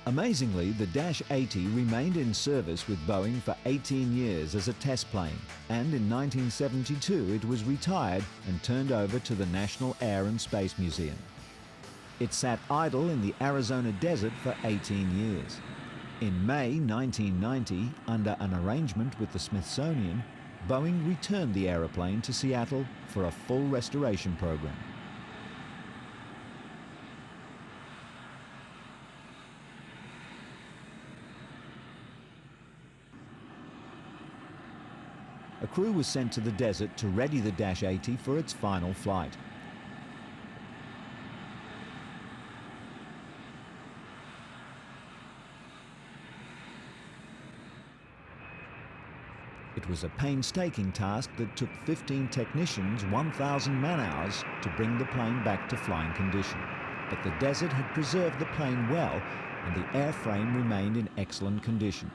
Amazingly, the Dash 80 remained in service with Boeing for 18 years as a test plane, and in 1972 it was retired and turned over to the National Air and Space Museum. It sat idle in the Arizona desert for 18 years. In May 1990, under an arrangement with the Smithsonian, Boeing returned the aeroplane to Seattle for a full restoration program. A crew was sent to the desert to ready the Dash 80 for its final flight. It was a painstaking task that took 15 technicians 1,000 man-hours to bring the plane back to flying condition. But the desert had preserved the plane well, and the airframe remained in excellent condition.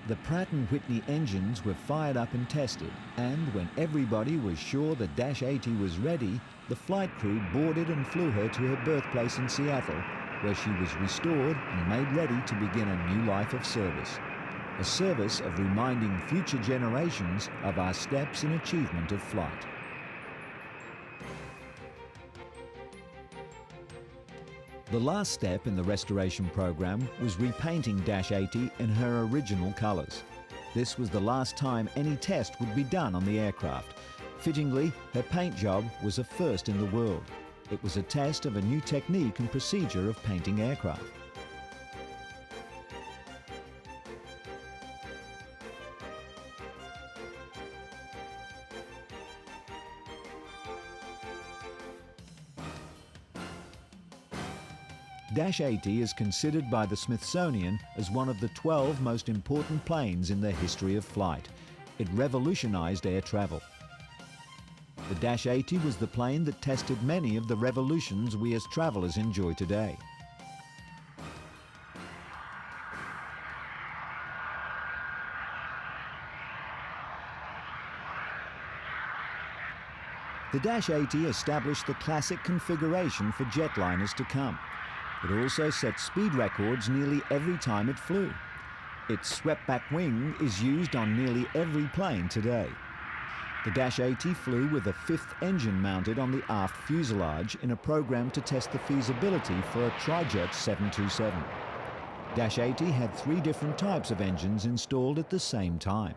The Pratt & Whitney engines were fired up and tested, and when everybody was sure the Dash 80 was ready, the flight crew boarded and flew her to her birthplace in Seattle, where she was restored and made ready to begin a new life of service. A service of reminding future generations of our steps in achievement of flight. The last step in the restoration program was repainting Dash 80 in her original colors. This was the last time any test would be done on the aircraft. Fittingly, her paint job was a first in the world. It was a test of a new technique and procedure of painting aircraft. Dash 80 is considered by the Smithsonian as one of the 12 most important planes in the history of flight. It revolutionized air travel. The Dash 80 was the plane that tested many of the revolutions we as travelers enjoy today. The Dash 80 established the classic configuration for jetliners to come. It also set speed records nearly every time it flew. Its swept-back wing is used on nearly every plane today. The Dash 80 flew with a fifth engine mounted on the aft fuselage in a program to test the feasibility for a trijet 727. Dash 80 had 3 different types of engines installed at the same time.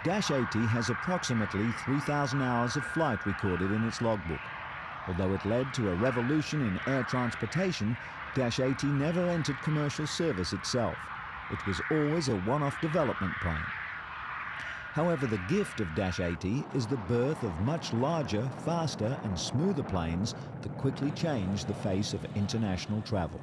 Dash 80 has approximately 3,000 hours of flight recorded in its logbook. Although it led to a revolution in air transportation, Dash 80 never entered commercial service itself. It was always a one-off development plane. However, the gift of Dash 80 is the birth of much larger, faster and smoother planes that quickly changed the face of international travel.